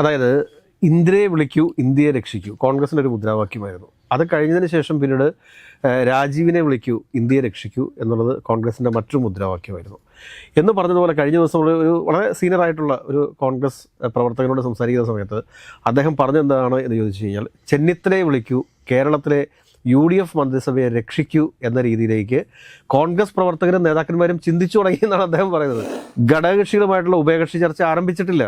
അതായത് ഇന്ത്യയെ വിളിക്കൂ, ഇന്ത്യയെ രക്ഷിക്കൂ കോൺഗ്രസിൻ്റെ ഒരു മുദ്രാവാക്യമായിരുന്നു. അത് കഴിഞ്ഞതിന് ശേഷം പിന്നീട് രാജീവിനെ വിളിക്കൂ, ഇന്ത്യയെ രക്ഷിക്കൂ എന്നുള്ളത് കോൺഗ്രസിൻ്റെ മറ്റൊരു മുദ്രാവാക്യമായിരുന്നു. എന്ന് പറഞ്ഞതുപോലെ കഴിഞ്ഞ ദിവസം ഒരു വളരെ സീനിയറായിട്ടുള്ള ഒരു കോൺഗ്രസ് പ്രവർത്തകനോട് സംസാരിക്കുന്ന സമയത്ത് അദ്ദേഹം പറഞ്ഞെന്താണ് എന്ന് ചോദിച്ചു കഴിഞ്ഞാൽ, ചെന്നിത്തലയെ വിളിക്കൂ, കേരളത്തിലെ UDF മന്ത്രിസഭയെ രക്ഷിക്കൂ എന്ന രീതിയിലേക്ക് കോൺഗ്രസ് പ്രവർത്തകരും നേതാക്കന്മാരും ചിന്തിച്ചു തുടങ്ങിയെന്നാണ് അദ്ദേഹം പറയുന്നത്. ഘടകകക്ഷികളുമായിട്ടുള്ള ഉഭയകക്ഷി ചർച്ച ആരംഭിച്ചിട്ടില്ല.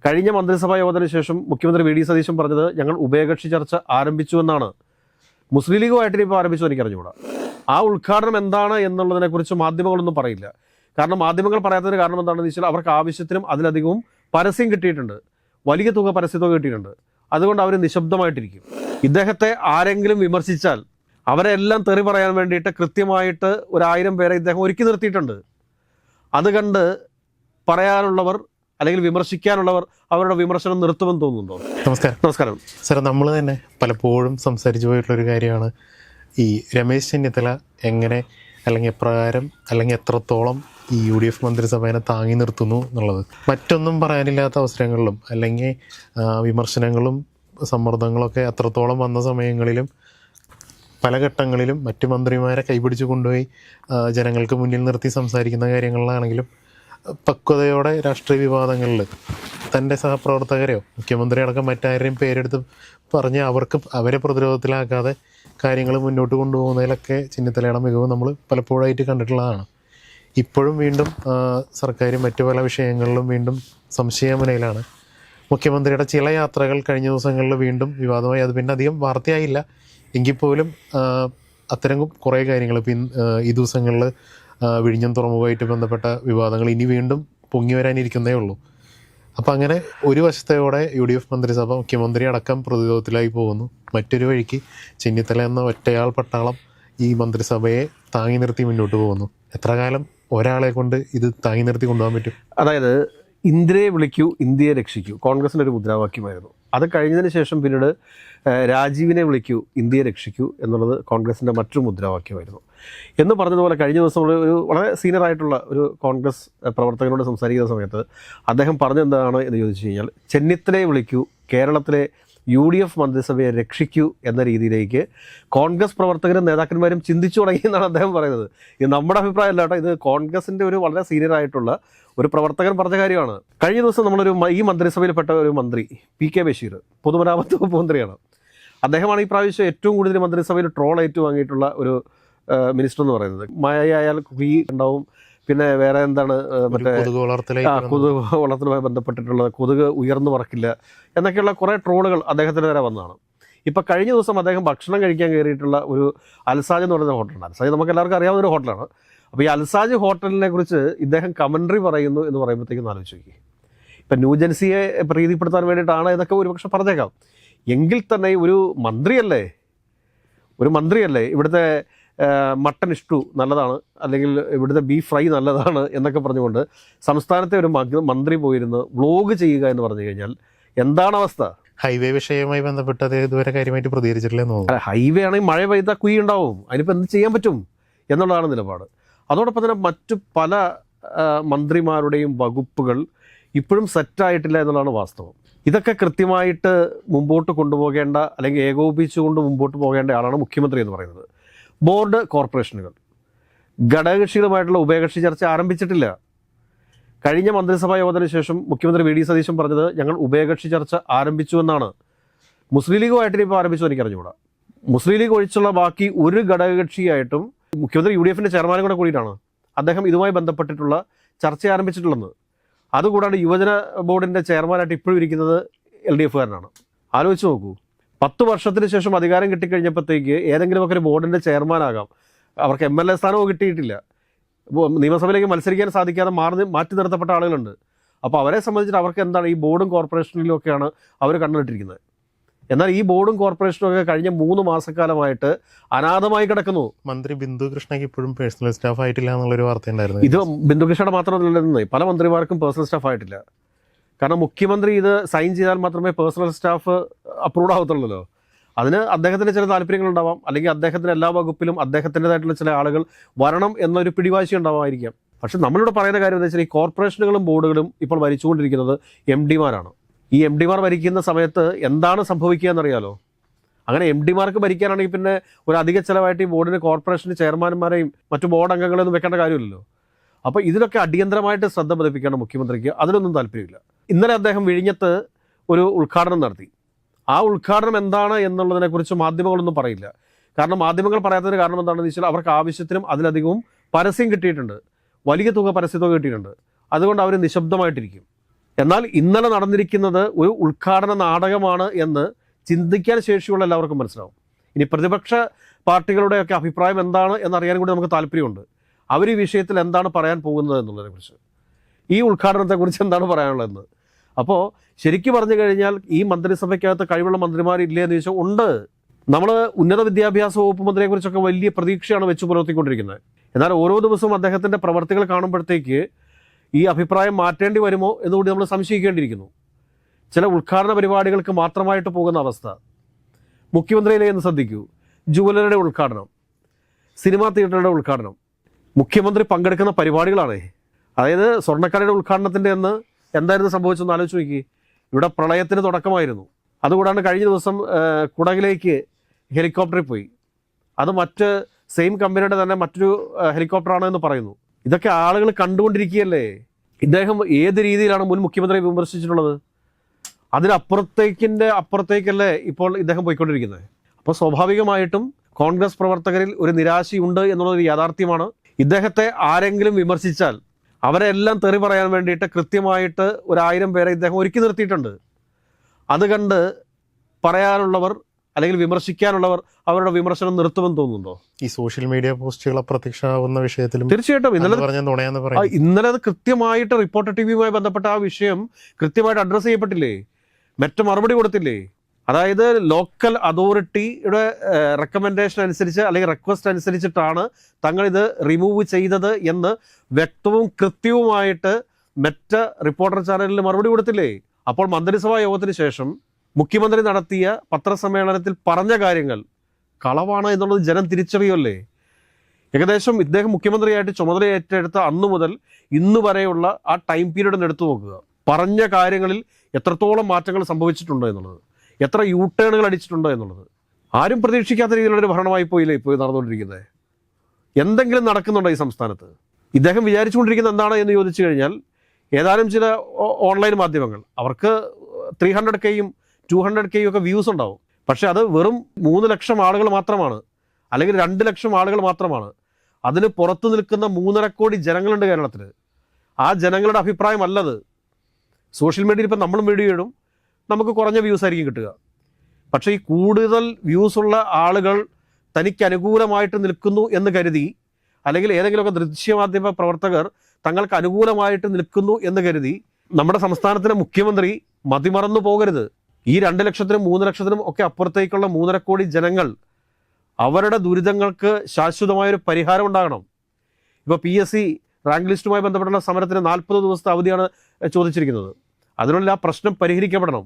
കഴിഞ്ഞ മന്ത്രിസഭാ യോഗത്തിന് ശേഷം മുഖ്യമന്ത്രി VD സതീശൻ പറഞ്ഞത് ഞങ്ങൾ ഉഭയകക്ഷി ചർച്ച ആരംഭിച്ചുവെന്നാണ്. മുസ്ലിം ലീഗുമായിട്ട് ഇപ്പോൾ ആരംഭിച്ചു എനിക്ക് അറിഞ്ഞുകൂടാ. ആ ഉദ്ഘാടനം എന്താണ് എന്നുള്ളതിനെക്കുറിച്ച് മാധ്യമങ്ങളൊന്നും പറയില്ല. കാരണം മാധ്യമങ്ങൾ പറയാത്തതിന് കാരണം എന്താണെന്ന് വെച്ചാൽ അവർക്ക് ആവശ്യത്തിനും അതിലധികവും പരസ്യം കിട്ടിയിട്ടുണ്ട്, വലിയ തുക പരസ്യത്തുക കിട്ടിയിട്ടുണ്ട്. അതുകൊണ്ട് അവർ നിശബ്ദമായിട്ടിരിക്കും. ഇദ്ദേഹത്തെ ആരെങ്കിലും വിമർശിച്ചാൽ അവരെ എല്ലാം തെറി പറയാൻ വേണ്ടിയിട്ട് കൃത്യമായിട്ട് 1000 പേരെ ഇദ്ദേഹം ഒരുക്കി നിർത്തിയിട്ടുണ്ട്. അത് കണ്ട് പറയാനുള്ളവർ അല്ലെങ്കിൽ വിമർശിക്കാനുള്ളവർ അവരുടെ വിമർശനം നിർത്തുമെന്ന് തോന്നുന്നുണ്ടോ? നമസ്കാരം സാർ, നമ്മൾ തന്നെ പലപ്പോഴും സംസാരിച്ചു പോയിട്ടുള്ളൊരു കാര്യമാണ് ഈ രമേശ് ചെന്നിത്തല എങ്ങനെ അല്ലെങ്കിൽ എപ്രകാരം അല്ലെങ്കിൽ എത്രത്തോളം ഈ UDF മന്ത്രിസഭയെ താങ്ങി നിർത്തുന്നു എന്നുള്ളത്. മറ്റൊന്നും പറയാനില്ലാത്ത അവസരങ്ങളിലും അല്ലെങ്കിൽ വിമർശനങ്ങളും സമ്മർദ്ദങ്ങളൊക്കെ അത്രത്തോളം വന്ന സമയങ്ങളിലും പല ഘട്ടങ്ങളിലും മറ്റു മന്ത്രിമാരെ കൈപിടിച്ച് കൊണ്ടുപോയി ജനങ്ങൾക്ക് മുന്നിൽ നിർത്തി സംസാരിക്കുന്ന കാര്യങ്ങളിലാണെങ്കിലും പക്വതയോടെ രാഷ്ട്രീയ വിവാദങ്ങളിൽ തൻ്റെ സഹപ്രവർത്തകരെയോ മുഖ്യമന്ത്രി അടക്കം മറ്റാരെയും പേരെടുത്ത് പറഞ്ഞ് അവരെ പ്രതിരോധത്തിലാക്കാതെ കാര്യങ്ങൾ മുന്നോട്ട് കൊണ്ടുപോകുന്നതിലൊക്കെ ചെന്നിത്തലയുടെ മികവ് നമ്മൾ പലപ്പോഴായിട്ട് കണ്ടിട്ടുള്ളതാണ്. ഇപ്പോഴും വീണ്ടും സർക്കാർ മറ്റു പല വിഷയങ്ങളിലും വീണ്ടും സംശയമുനയിലാണ്. മുഖ്യമന്ത്രിയുടെ ചില യാത്രകൾ കഴിഞ്ഞ ദിവസങ്ങളിൽ വീണ്ടും വിവാദമായി. അത് പിന്നെ അധികം വാർത്തയായില്ല എങ്കിൽ പോലും അത്തരം കുറേ കാര്യങ്ങൾ ഈ ദിവസങ്ങളിൽ വിഴിഞ്ഞം തുറമുഖമായിട്ട് ബന്ധപ്പെട്ട വിവാദങ്ങൾ ഇനി വീണ്ടും പൊങ്ങി വരാനിരിക്കുന്നേ ഉള്ളൂ. അപ്പം അങ്ങനെ ഒരു വശത്തോടെ UDF മന്ത്രിസഭ മുഖ്യമന്ത്രി അടക്കം പ്രതിരോധത്തിലായി പോകുന്നു. മറ്റൊരു വഴിക്ക് ചെന്നിത്തല എന്ന ഒറ്റയാൾ പട്ടാളം ഈ മന്ത്രിസഭയെ താങ്ങി നിർത്തി മുന്നോട്ട് പോകുന്നു. എത്ര കാലം ഒരാളെ കൊണ്ട് ഇത് താങ്ങി നിർത്തി കൊണ്ടുപോകാൻ പറ്റും? അതായത് ഇന്ത്യയെ വിളിക്കൂ, ഇന്ത്യയെ രക്ഷിക്കൂ കോൺഗ്രസിൻ്റെ ഒരു മുദ്രാവാക്യമായിരുന്നു. അത് കഴിഞ്ഞതിന് ശേഷം പിന്നീട് രാജീവിനെ വിളിക്കൂ, ഇന്ത്യയെ രക്ഷിക്കൂ എന്നുള്ളത് കോൺഗ്രസിൻ്റെ മറ്റൊരു മുദ്രാവാക്യമായിരുന്നു. എന്ന് പറഞ്ഞതുപോലെ കഴിഞ്ഞ ദിവസം ഒരു വളരെ സീനിയറായിട്ടുള്ള ഒരു കോൺഗ്രസ് പ്രവർത്തകനോട് സംസാരിക്കുന്ന സമയത്ത് അദ്ദേഹം പറഞ്ഞെന്താണ് എന്ന് ചോദിച്ചു കഴിഞ്ഞാൽ, ചെന്നിത്തലയെ വിളിക്കൂ, കേരളത്തിലെ UDF മന്ത്രിസഭയെ രക്ഷിക്കൂ എന്ന രീതിയിലേക്ക് കോൺഗ്രസ് പ്രവർത്തകരും നേതാക്കന്മാരും ചിന്തിച്ചു തുടങ്ങിയെന്നാണ് അദ്ദേഹം പറയുന്നത്. ഇത് നമ്മുടെ അഭിപ്രായമല്ല കേട്ടോ, ഇത് കോൺഗ്രസിൻ്റെ ഒരു വളരെ സീനിയറായിട്ടുള്ള ഒരു പ്രവർത്തകൻ പറഞ്ഞ കാര്യമാണ്. കഴിഞ്ഞ ദിവസം ഈ മന്ത്രിസഭയിൽപ്പെട്ട ഒരു മന്ത്രി PK ബഷീർ, പൊതുമരാമത്ത് വകുപ്പ് മന്ത്രിയാണ്. അദ്ദേഹമാണ് ഈ പ്രാവശ്യം ഏറ്റവും കൂടുതൽ മന്ത്രിസഭയിൽ ട്രോൾ ഏറ്റുവാങ്ങിയിട്ടുള്ള ഒരു മിനിസ്റ്റർ എന്ന് പറയുന്നത്. മഴയായാൽ കുഴി ഉണ്ടാവും, പിന്നെ വേറെ എന്താണ് മറ്റേ കൊതുക് വളർത്തലുമായി ബന്ധപ്പെട്ടിട്ടുള്ള കൊതുക് ഉയർന്നു പറക്കില്ല എന്നൊക്കെയുള്ള കുറേ ട്രോളുകൾ അദ്ദേഹത്തിന് വരെ വന്നതാണ്. ഇപ്പം കഴിഞ്ഞ ദിവസം അദ്ദേഹം ഭക്ഷണം കഴിക്കാൻ കയറിയിട്ടുള്ള ഒരു അൽസാജ് എന്ന് പറയുന്ന ഹോട്ടലുണ്ട്. അൽസാജ് നമുക്ക് എല്ലാവർക്കും അറിയാവുന്ന ഒരു ഹോട്ടലാണ്. അപ്പോൾ ഈ അൽസാജ് ഹോട്ടലിനെ കുറിച്ച് ഇദ്ദേഹം കമൻട്രി പറയുന്നു എന്ന് പറയുമ്പോഴത്തേക്കും ആലോചിച്ച് നോക്കി. ഇപ്പം ന്യൂജൻസിയെ പ്രീതിപ്പെടുത്താൻ വേണ്ടിയിട്ടാണ് ഇതൊക്കെ ഒരുപക്ഷെ പറഞ്ഞേക്കാം. എങ്കിൽ തന്നെ ഒരു മന്ത്രിയല്ലേ ഇവിടുത്തെ മട്ടൺ ഇഷ്ടു നല്ലതാണ്, അല്ലെങ്കിൽ ഇവിടുത്തെ ബീഫ് ഫ്രൈ നല്ലതാണ് എന്നൊക്കെ പറഞ്ഞുകൊണ്ട് സംസ്ഥാനത്തെ ഒരു മന്ത്രി പോയിരുന്ന് വ്ലോഗ് ചെയ്യുക എന്ന് പറഞ്ഞു കഴിഞ്ഞാൽ എന്താണ് അവസ്ഥ? ഹൈവേ വിഷയവുമായി ബന്ധപ്പെട്ട് അദ്ദേഹം ഇതുവരെ കാര്യമായിട്ട് പ്രതികരിച്ചിട്ടില്ലെന്ന് തോന്നുന്നു. ഹൈവേ ആണെങ്കിൽ മഴ പെയ്താൽ കുഴി ഉണ്ടാവും, അതിനിപ്പോൾ എന്ത് ചെയ്യാൻ പറ്റും എന്നുള്ളതാണ് നിലപാട്. അതോടൊപ്പം തന്നെ മറ്റു പല മന്ത്രിമാരുടെയും വകുപ്പുകൾ ഇപ്പോഴും സെറ്റായിട്ടില്ല എന്നുള്ളതാണ് വാസ്തവം. ഇതൊക്കെ കൃത്യമായിട്ട് മുമ്പോട്ട് കൊണ്ടുപോകേണ്ട അല്ലെങ്കിൽ ഏകോപിപ്പിച്ചുകൊണ്ട് മുമ്പോട്ട് പോകേണ്ട ആളാണ് മുഖ്യമന്ത്രി എന്ന് പറയുന്നത്. ബോർഡ് കോർപ്പറേഷനുകൾ ഘടകകക്ഷികളുമായിട്ടുള്ള ഉഭയകക്ഷി ചർച്ച ആരംഭിച്ചിട്ടില്ല. കഴിഞ്ഞ മന്ത്രിസഭാ യോഗത്തിന് ശേഷം മുഖ്യമന്ത്രി VD സതീശൻ പറഞ്ഞത് ഞങ്ങൾ ഉഭയകക്ഷി ചർച്ച ആരംഭിച്ചുവെന്നാണ്. മുസ്ലിം ലീഗുമായിട്ട് ഇപ്പോൾ ആരംഭിച്ചു എനിക്ക് അറിഞ്ഞുകൂടാ. മുസ്ലിം ലീഗ് ഒഴിച്ചുള്ള ബാക്കി ഒരു ഘടകകക്ഷിയായിട്ടും മുഖ്യമന്ത്രി UDFൻ്റെ ചെയർമാനും കൂടെ കൂടിയിട്ടാണ് അദ്ദേഹം ഇതുമായി ബന്ധപ്പെട്ടിട്ടുള്ള ചർച്ച ആരംഭിച്ചിട്ടുള്ളത്. അതുകൂടാണ്ട് യുവജന ബോർഡിൻ്റെ ചെയർമാനായിട്ട് ഇപ്പോഴും ഇരിക്കുന്നത് LDFകാരനാണ്. ആലോചിച്ച് നോക്കൂ, 10 വർഷത്തിന് ശേഷം അധികാരം കിട്ടിക്കഴിഞ്ഞപ്പോഴത്തേക്ക് ഏതെങ്കിലുമൊക്കെ ഒരു ബോർഡിൻ്റെ ചെയർമാനാകാം. അവർക്ക് MLA സ്ഥാനവും കിട്ടിയിട്ടില്ല. നിയമസഭയിലേക്ക് മത്സരിക്കാൻ സാധിക്കാതെ മാറ്റി നിർത്തപ്പെട്ട ആളുകളുണ്ട്. അപ്പോൾ അവരെ സംബന്ധിച്ചിട്ട് അവർക്ക് എന്താണ് ഈ ബോർഡും കോർപ്പറേഷനിലും ഒക്കെയാണ് അവർ കണ്ടുപിട്ടിരിക്കുന്നത്. എന്നാൽ ഈ ബോർഡും കോർപ്പറേഷനും ഒക്കെ കഴിഞ്ഞ 3 മാസക്കാലമായിട്ട് അനാഥമായി കിടക്കുന്നു. മന്ത്രി ബിന്ദു കൃഷ്ണയ്ക്ക് ഇപ്പോഴും പേഴ്സണൽ സ്റ്റാഫ് ആയിട്ടില്ല എന്നുള്ളൊരു വാർത്ത ഉണ്ടായിരുന്നു. ഇത് ബിന്ദു കൃഷ്ണയുടെ മാത്രമല്ല, പല മന്ത്രിമാർക്കും പേഴ്സണൽ സ്റ്റാഫ് ആയിട്ടില്ല. കാരണം മുഖ്യമന്ത്രി ഇത് സൈൻ ചെയ്താൽ മാത്രമേ പേഴ്സണൽ സ്റ്റാഫ് അപ്രൂവ്ഡ് ആവത്തുള്ളൂ. അതിന് അദ്ദേഹത്തിന് ചില താല്പര്യങ്ങളുണ്ടാവാം, അല്ലെങ്കിൽ അദ്ദേഹത്തിന് എല്ലാ വകുപ്പിലും അദ്ദേഹത്തിൻ്റെതായിട്ടുള്ള ചില ആളുകൾ വരണം എന്നൊരു പിടിവാശി ഉണ്ടാവാമായിരിക്കാം. പക്ഷെ നമ്മളിവിടെ പറയുന്ന കാര്യം എന്താ വെച്ചാൽ ഈ കോർപ്പറേഷനുകളും ബോർഡുകളും ഇപ്പോൾ ഭരിച്ചുകൊണ്ടിരിക്കുന്നത് MDമാരാണ്. ഈ എം ഡിമാർ ഭരിക്കുന്ന സമയത്ത് എന്താണ് സംഭവിക്കുക എന്നറിയാലോ. അങ്ങനെ എം ഡിമാർക്ക് ഭരിക്കാനാണെങ്കിൽ പിന്നെ ഒരു അധിക ചിലവായിട്ട് ഈ ബോർഡിന് കോർപ്പറേഷന് ചെയർമാൻമാരെയും മറ്റു ബോർഡ് അംഗങ്ങളെയൊന്നും വെക്കേണ്ട കാര്യമില്ലല്ലോ. അപ്പോൾ ഇതിലൊക്കെ അടിയന്തരമായിട്ട് ശ്രദ്ധ പതിപ്പിക്കേണ്ട മുഖ്യമന്ത്രിക്ക് അതിലൊന്നും താല്പര്യമില്ല. ഇന്നലെ അദ്ദേഹം വിഴിഞ്ഞത്ത് ഒരു ഉദ്ഘാടനം നടത്തി. ആ ഉദ്ഘാടനം എന്താണ് എന്നുള്ളതിനെക്കുറിച്ച് മാധ്യമങ്ങളൊന്നും പറയില്ല. കാരണം മാധ്യമങ്ങൾ പറയാത്തതിന് കാരണം എന്താണെന്ന് വെച്ചാൽ അവർക്ക് ആവശ്യത്തിനും അതിലധികവും പരസ്യം കിട്ടിയിട്ടുണ്ട്, വലിയ തുക പരസ്യത്തുക കിട്ടിയിട്ടുണ്ട്. അതുകൊണ്ട് അവർ നിശബ്ദമായിട്ടിരിക്കും. എന്നാൽ ഇന്നലെ നടന്നിരിക്കുന്നത് ഒരു ഉദ്ഘാടന നാടകമാണ് എന്ന് ചിന്തിക്കാൻ ശേഷിയുള്ള എല്ലാവർക്കും മനസ്സിലാവും. ഇനി പ്രതിപക്ഷ പാർട്ടികളുടെയൊക്കെ അഭിപ്രായം എന്താണ് എന്നറിയാൻ കൂടി നമുക്ക് താല്പര്യമുണ്ട്. അവർ ഈ വിഷയത്തിൽ എന്താണ് പറയാൻ പോകുന്നത് എന്നുള്ളതിനെക്കുറിച്ച്, ഈ ഉദ്ഘാടനത്തെക്കുറിച്ച് എന്താണ് പറയാനുള്ളതെന്ന്. അപ്പോൾ ശരിക്കും പറഞ്ഞു കഴിഞ്ഞാൽ ഈ മന്ത്രിസഭയ്ക്കകത്ത് കഴിവുള്ള മന്ത്രിമാരില്ലേ എന്ന് ചോദിച്ചാൽ ഉണ്ട്. നമ്മൾ ഉന്നത വിദ്യാഭ്യാസ വകുപ്പ് മന്ത്രിയെക്കുറിച്ചൊക്കെ വലിയ പ്രതീക്ഷയാണ് വെച്ച് പുലർത്തിക്കൊണ്ടിരിക്കുന്നത്. എന്നാൽ ഓരോ ദിവസവും അദ്ദേഹത്തിൻ്റെ പ്രവർത്തികൾ കാണുമ്പോഴത്തേക്ക് ഈ അഭിപ്രായം മാറ്റേണ്ടി വരുമോ എന്നുകൂടി നമ്മൾ സംശയിക്കേണ്ടിയിരിക്കുന്നു. ചില ഉദ്ഘാടന പരിപാടികൾക്ക് മാത്രമായിട്ട് പോകുന്ന അവസ്ഥ. മുഖ്യമന്ത്രിയിലെ എന്ന് ശ്രദ്ധിക്കൂ, ജുവലറിയുടെ ഉദ്ഘാടനം, സിനിമാ തിയേറ്ററുടെ ഉദ്ഘാടനം, മുഖ്യമന്ത്രി പങ്കെടുക്കുന്ന പരിപാടികളാണ്. അതായത് സ്വർണ്ണക്കടയുടെ ഉദ്ഘാടനത്തിൻ്റെ അന്ന് എന്തായിരുന്നു സംഭവിച്ചതെന്ന് ആലോചിച്ച് നോക്കി. ഇവിടെ പ്രളയത്തിന് തുടക്കമായിരുന്നു. അതുകൂടാണ്ട് കഴിഞ്ഞ ദിവസം കുടകിലേക്ക് ഹെലികോപ്റ്ററിൽ പോയി. അത് മറ്റ് സെയിം കമ്പനിയുടെ തന്നെ മറ്റൊരു ഹെലികോപ്റ്ററാണ് എന്ന് പറയുന്നു. ഇതൊക്കെ ആളുകൾ കണ്ടുകൊണ്ടിരിക്കുകയല്ലേ. ഇദ്ദേഹം ഏത് രീതിയിലാണ് മുൻ മുഖ്യമന്ത്രിയെ വിമർശിച്ചിട്ടുള്ളത്? അപ്പുറത്തേക്കല്ലേ ഇപ്പോൾ ഇദ്ദേഹം പോയിക്കൊണ്ടിരിക്കുന്നത്. അപ്പോൾ സ്വാഭാവികമായിട്ടും കോൺഗ്രസ് പ്രവർത്തകരിൽ ഒരു നിരാശയുണ്ട് എന്നുള്ളൊരു യാഥാർത്ഥ്യമാണ്. ഇദ്ദേഹത്തെ ആരെങ്കിലും വിമർശിച്ചാൽ അവരെ എല്ലാം തെറി പറയാൻ വേണ്ടിയിട്ട് കൃത്യമായിട്ട് 1000 പേരെ ഇദ്ദേഹം ഒരുക്കി നിർത്തിയിട്ടുണ്ട്. അത് കണ്ട് പറയാനുള്ളവർ അല്ലെങ്കിൽ വിമർശിക്കാനുള്ളവർ അവരുടെ വിമർശനം നിർത്തുമെന്ന് തോന്നുന്നുണ്ടോ? ഈ സോഷ്യൽ മീഡിയ പോസ്റ്റുകൾ അപ്രത്യക്ഷമാവുന്ന വിഷയത്തിലും തീർച്ചയായിട്ടും ഇന്നലെ അത് കൃത്യമായിട്ട് റിപ്പോർട്ടർ ടിവിയുമായി ബന്ധപ്പെട്ട ആ വിഷയം കൃത്യമായിട്ട് അഡ്രസ്സ് ചെയ്യപ്പെട്ടില്ലേ? മെറ്റ മറുപടി കൊടുത്തില്ലേ? അതായത് ലോക്കൽ അതോറിറ്റിയുടെ റെക്കമെൻഡേഷൻ അനുസരിച്ച് അല്ലെങ്കിൽ റിക്വസ്റ്റ് അനുസരിച്ചിട്ടാണ് തങ്ങളിത് റിമൂവ് ചെയ്തത് എന്ന് വ്യക്തവും കൃത്യവുമായിട്ട് മെറ്റ റിപ്പോർട്ടർ ചാനലിൽ മറുപടി കൊടുത്തില്ലേ? അപ്പോൾ മന്ത്രിസഭാ യോഗത്തിന് ശേഷം മുഖ്യമന്ത്രി നടത്തിയ പത്രസമ്മേളനത്തിൽ പറഞ്ഞ കാര്യങ്ങൾ കളവാണ് എന്നുള്ളത് ജനം തിരിച്ചറിയുമല്ലേ? ഏകദേശം ഇദ്ദേഹം മുഖ്യമന്ത്രിയായിട്ട് ചുമതല ഏറ്റെടുത്ത അന്നു മുതൽ ഇന്ന് വരെയുള്ള ആ ടൈം പീരീഡ് എടുത്തു നോക്കുക. പറഞ്ഞ കാര്യങ്ങളിൽ എത്രത്തോളം മാറ്റങ്ങൾ സംഭവിച്ചിട്ടുണ്ടോ എന്നുള്ളത്, എത്ര യൂട്ടേണുകൾ അടിച്ചിട്ടുണ്ടോ എന്നുള്ളത്. ആരും പ്രതീക്ഷിക്കാത്ത രീതിയിലുള്ളൊരു ഭരണമായി പോയില്ലേ ഇപ്പോൾ നടന്നുകൊണ്ടിരിക്കുന്നത്? എന്തെങ്കിലും നടക്കുന്നുണ്ടോ ഈ സംസ്ഥാനത്ത്? ഇദ്ദേഹം വിചാരിച്ചുകൊണ്ടിരിക്കുന്നത് എന്താണ് എന്ന് ചോദിച്ചു കഴിഞ്ഞാൽ, ഏതാനും ചില ഓൺലൈൻ മാധ്യമങ്ങൾ അവർക്ക് 300Kയും 200Kയും ഒക്കെ വ്യൂസ് ഉണ്ടാവും. പക്ഷെ അത് വെറും 3 ലക്ഷം ആളുകൾ മാത്രമാണ്, അല്ലെങ്കിൽ 2 ലക്ഷം ആളുകൾ മാത്രമാണ്. അതിന് പുറത്തു നിൽക്കുന്ന 3.5 കോടി ജനങ്ങളുണ്ട് കേരളത്തിൽ. ആ ജനങ്ങളുടെ അഭിപ്രായം അല്ലത്. സോഷ്യൽ മീഡിയയിൽ ഇപ്പം നമ്മളും വീഡിയോ ഇടും, നമുക്ക് കുറഞ്ഞ വ്യൂസ് ആയിരിക്കും കിട്ടുക. പക്ഷേ ഈ കൂടുതൽ വ്യൂസുള്ള ആളുകൾ തനിക്ക് അനുകൂലമായിട്ട് നിൽക്കുന്നു എന്ന് കരുതി, അല്ലെങ്കിൽ ഏതെങ്കിലുമൊക്കെ ദൃശ്യമാധ്യമ പ്രവർത്തകർ തങ്ങൾക്ക് അനുകൂലമായിട്ട് നിൽക്കുന്നു എന്ന് കരുതി നമ്മുടെ സംസ്ഥാനത്തിലെ മുഖ്യമന്ത്രി മതിമറന്നു പോകരുത്. ഈ 2 ലക്ഷത്തിനും 3 ലക്ഷത്തിനും ഒക്കെ അപ്പുറത്തേക്കുള്ള 3.5 കോടി ജനങ്ങൾ, അവരുടെ ദുരിതങ്ങൾക്ക് ശാശ്വതമായൊരു പരിഹാരം ഉണ്ടാകണം. ഇപ്പോൾ PSC റാങ്ക് ലിസ്റ്റുമായി ബന്ധപ്പെട്ടുള്ള സമരത്തിന് 40 ദിവസത്തെ അവധിയാണ് ചോദിച്ചിരിക്കുന്നത്. അതിനുള്ള ആ പ്രശ്നം പരിഹരിക്കപ്പെടണം.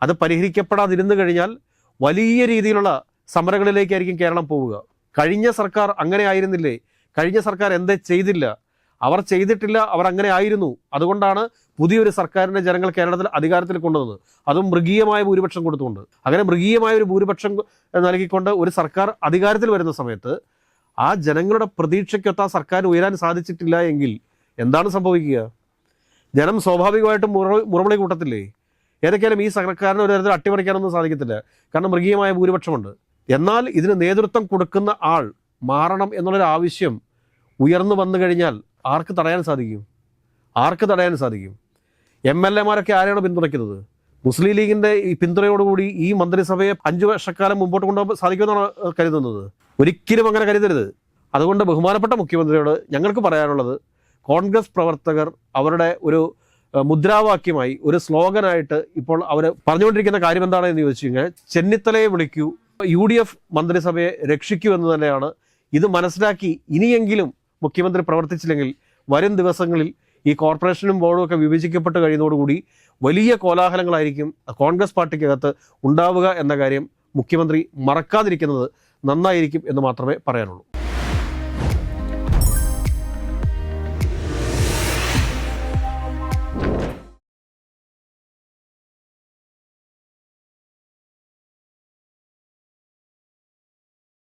അത് പരിഹരിക്കപ്പെടാതിരുന്നു കഴിഞ്ഞാൽ വലിയ രീതിയിലുള്ള സമരങ്ങളിലേക്കായിരിക്കും കേരളം പോവുക. കഴിഞ്ഞ സർക്കാർ അങ്ങനെ ആയിരുന്നില്ലേ? കഴിഞ്ഞ സർക്കാർ എന്തേ ചെയ്തില്ല? അവർ ചെയ്തിട്ടില്ല, അവർ അങ്ങനെ ആയിരുന്നു. അതുകൊണ്ടാണ് പുതിയൊരു സർക്കാരിനെ ജനങ്ങൾ കേരളത്തിൽ അധികാരത്തിൽ കൊണ്ടുവന്നത്, അതും മൃഗീയമായ ഭൂരിപക്ഷം കൊടുത്തുകൊണ്ട്. അങ്ങനെ മൃഗീയമായ ഒരു ഭൂരിപക്ഷം നൽകിക്കൊണ്ട് ഒരു സർക്കാർ അധികാരത്തിൽ വരുന്ന സമയത്ത് ആ ജനങ്ങളുടെ പ്രതീക്ഷയ്ക്കൊത്ത ആ സർക്കാരിന് ഉയരാൻ സാധിച്ചിട്ടില്ല എങ്കിൽ എന്താണ് സംഭവിക്കുക? ജനം സ്വാഭാവികമായിട്ടും മുറവിളി കൂട്ടത്തില്ലേ? ഏതൊക്കെയാലും ഈ സർക്കാരിന് ഒരു തരത്തിൽ അട്ടിമറിക്കാനൊന്നും സാധിക്കത്തില്ല, കാരണം മൃഗീയമായ ഭൂരിപക്ഷമുണ്ട്. എന്നാൽ ഇതിന് നേതൃത്വം കൊടുക്കുന്ന ആൾ മാറണം എന്നുള്ളൊരു ആവശ്യം ഉയർന്നു വന്നു കഴിഞ്ഞാൽ ആർക്ക് തടയാൻ സാധിക്കും? MLA-മാരൊക്കെ ആരെയാണ് പിന്തുണയ്ക്കുന്നത്? മുസ്ലിം ലീഗിൻ്റെ ഈ പിന്തുണയോടുകൂടി ഈ മന്ത്രിസഭയെ 5 വർഷക്കാലം മുമ്പോട്ട് കൊണ്ടുപോകാൻ സാധിക്കുമെന്നാണ് കരുതുന്നത്? ഒരിക്കലും അങ്ങനെ കരുതരുത്. അതുകൊണ്ട് ബഹുമാനപ്പെട്ട മുഖ്യമന്ത്രിയോട് ഞങ്ങൾക്ക് പറയാനുള്ളത്, കോൺഗ്രസ് പ്രവർത്തകർ അവരുടെ ഒരു മുദ്രാവാക്യമായി, ഒരു സ്ലോഗനായിട്ട് ഇപ്പോൾ അവർ പറഞ്ഞുകൊണ്ടിരിക്കുന്ന കാര്യം എന്താണെന്ന് ചോദിച്ചു കഴിഞ്ഞാൽ, ചെന്നിത്തലയെ വിളിക്കൂ, UDF മന്ത്രിസഭയെ രക്ഷിക്കൂ എന്ന് തന്നെയാണ്. ഇത് മനസ്സിലാക്കി ഇനിയെങ്കിലും മുഖ്യമന്ത്രി പ്രവർത്തിച്ചില്ലെങ്കിൽ വരും ദിവസങ്ങളിൽ ഈ കോർപ്പറേഷനും ബോർഡും ഒക്കെ വിഭജിക്കപ്പെട്ട് കഴിയുന്നതോടുകൂടി വലിയ കോലാഹലങ്ങളായിരിക്കും കോൺഗ്രസ് പാർട്ടിക്കകത്ത് ഉണ്ടാവുക എന്ന കാര്യം മുഖ്യമന്ത്രി മറക്കാതിരിക്കുന്നത് നന്നായിരിക്കും എന്ന് മാത്രമേ പറയാനുള്ളൂ.